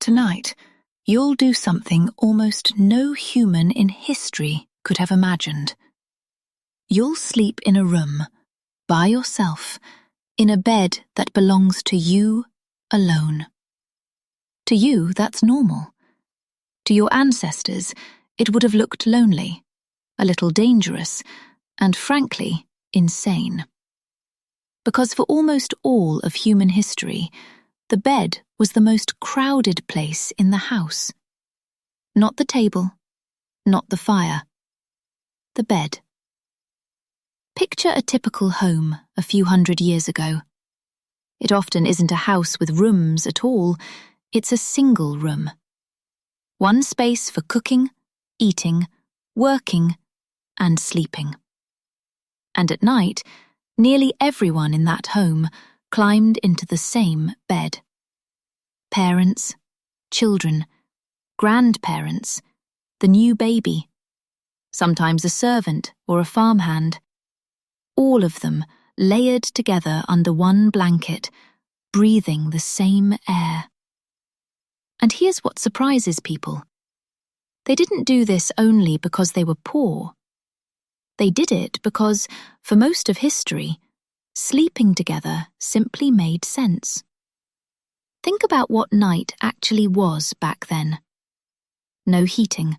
Tonight, you'll do something almost no human in history could have imagined. You'll sleep in a room, by yourself, in a bed that belongs to you alone. To you, that's normal. To your ancestors, it would have looked lonely, a little dangerous, and frankly, insane. Because for almost all of human history, the bed was the most crowded place in the house. Not the table, not the fire. The bed. Picture a typical home a few hundred years ago. It often isn't a house with rooms at all, it's a single room. One space for cooking, eating, working, and sleeping. And at night, nearly everyone in that home climbed into the same bed. Parents, children, grandparents, the new baby, sometimes a servant or a farmhand. All of them layered together under one blanket, breathing the same air. And here's what surprises people. They didn't do this only because they were poor. They did it because, for most of history, sleeping together simply made sense. Think about what night actually was back then. No heating.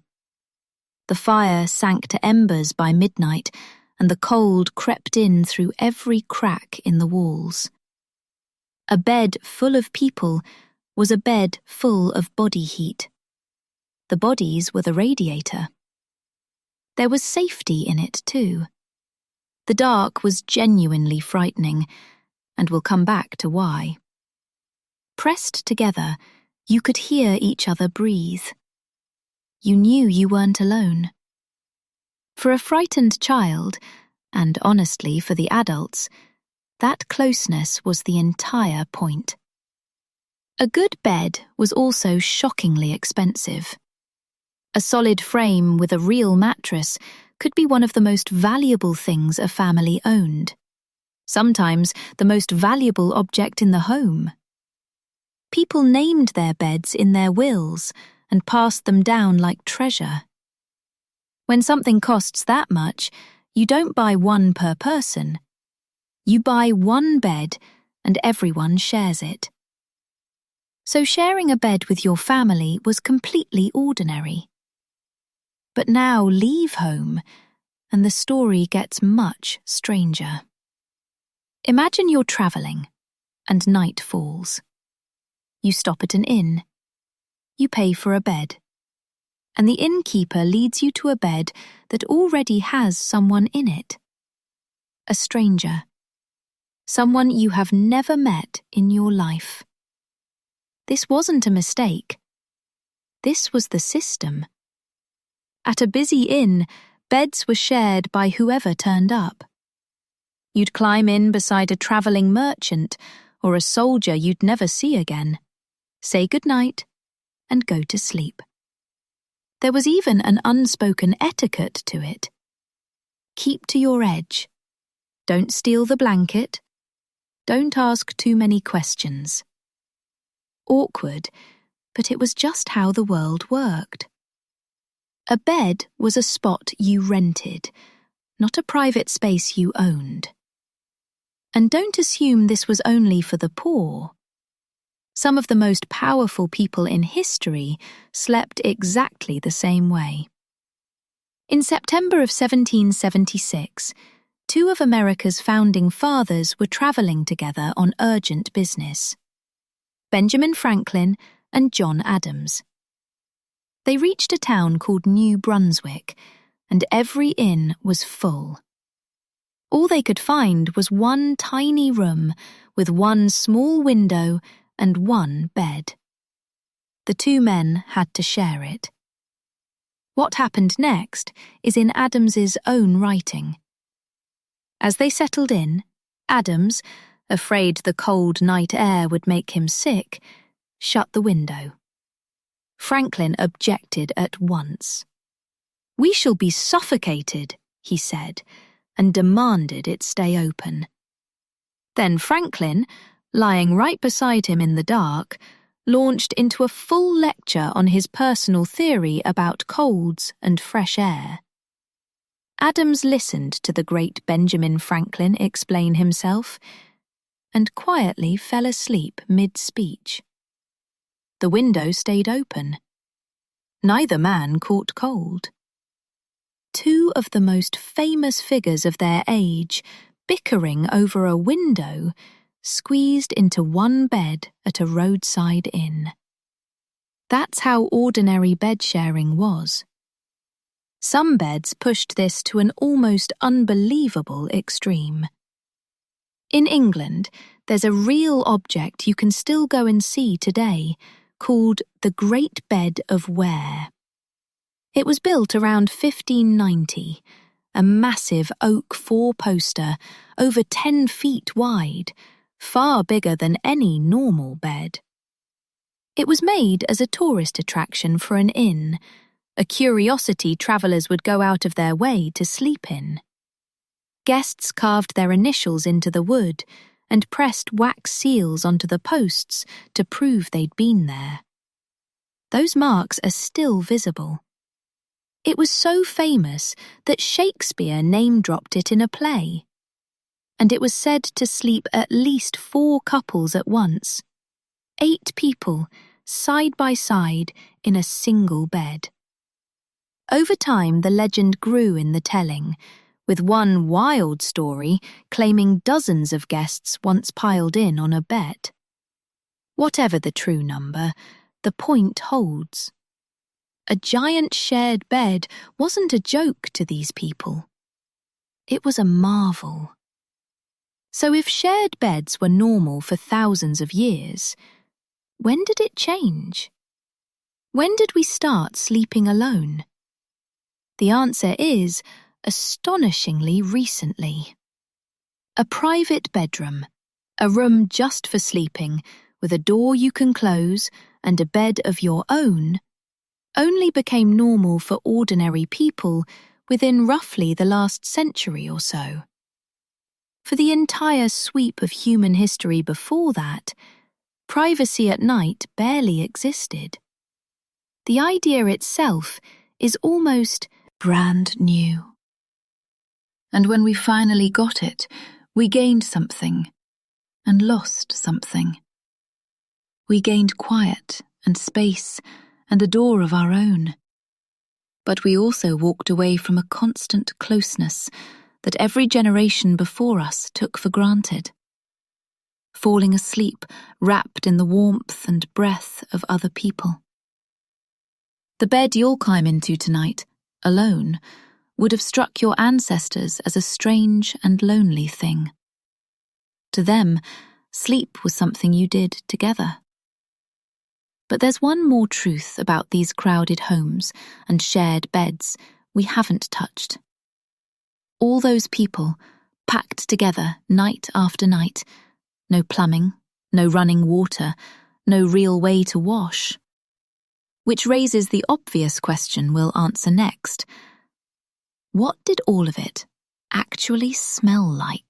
The fire sank to embers by midnight, and the cold crept in through every crack in the walls. A bed full of people was a bed full of body heat. The bodies were the radiator. There was safety in it too. The dark was genuinely frightening, and we'll come back to why. Pressed together, you could hear each other breathe. You knew you weren't alone. For a frightened child, and honestly for the adults, that closeness was the entire point. A good bed was also shockingly expensive. A solid frame with a real mattress could be one of the most valuable things a family owned. Sometimes the most valuable object in the home. People named their beds in their wills and passed them down like treasure. When something costs that much, you don't buy one per person. You buy one bed and everyone shares it. So sharing a bed with your family was completely ordinary. But now leave home, and the story gets much stranger. Imagine you're travelling, and night falls. You stop at an inn. You pay for a bed. And the innkeeper leads you to a bed that already has someone in it. A stranger. Someone you have never met in your life. This wasn't a mistake. This was the system. At a busy inn, beds were shared by whoever turned up. You'd climb in beside a travelling merchant or a soldier you'd never see again, say goodnight, and go to sleep. There was even an unspoken etiquette to it. Keep to your edge. Don't steal the blanket. Don't ask too many questions. Awkward, but it was just how the world worked. A bed was a spot you rented, not a private space you owned. And don't assume this was only for the poor. Some of the most powerful people in history slept exactly the same way. In September of 1776, two of America's founding fathers were travelling together on urgent business. Benjamin Franklin and John Adams. They reached a town called New Brunswick, and every inn was full. All they could find was one tiny room with one small window and one bed. The two men had to share it. What happened next is in Adams's own writing. As they settled in, Adams, afraid the cold night air would make him sick, shut the window. Franklin objected at once. "We shall be suffocated," he said, and demanded it stay open. Then Franklin, lying right beside him in the dark, launched into a full lecture on his personal theory about colds and fresh air. Adams listened to the great Benjamin Franklin explain himself, and quietly fell asleep mid-speech. The window stayed open. Neither man caught cold. Two of the most famous figures of their age, bickering over a window, squeezed into one bed at a roadside inn. That's how ordinary bed-sharing was. Some beds pushed this to an almost unbelievable extreme. In England, there's a real object you can still go and see today, called the Great Bed of Ware. It was built around 1590, a massive oak four-poster, over 10 feet wide, far bigger than any normal bed. It was made as a tourist attraction for an inn, a curiosity travellers would go out of their way to sleep in. Guests carved their initials into the wood and pressed wax seals onto the posts to prove they'd been there. Those marks are still visible. It was so famous that Shakespeare name-dropped it in a play. And it was said to sleep at least 4 couples at once, 8 people, side by side, in a single bed. Over time, the legend grew in the telling, with one wild story claiming dozens of guests once piled in on a bet. Whatever the true number, the point holds. A giant shared bed wasn't a joke to these people. It was a marvel. So if shared beds were normal for thousands of years, when did it change? When did we start sleeping alone? The answer is astonishingly recently. A private bedroom, a room just for sleeping, with a door you can close and a bed of your own, only became normal for ordinary people within roughly the last century or so. For the entire sweep of human history before that, privacy at night barely existed. The idea itself is almost brand new. And when we finally got it, we gained something and lost something. We gained quiet and space and a door of our own. But we also walked away from a constant closeness that every generation before us took for granted. Falling asleep, wrapped in the warmth and breath of other people. The bed you'll climb into tonight, alone, would have struck your ancestors as a strange and lonely thing. To them, sleep was something you did together. But there's one more truth about these crowded homes and shared beds we haven't touched. All those people, packed together night after night, no plumbing, no running water, no real way to wash. Which raises the obvious question we'll answer next. What did all of it actually smell like?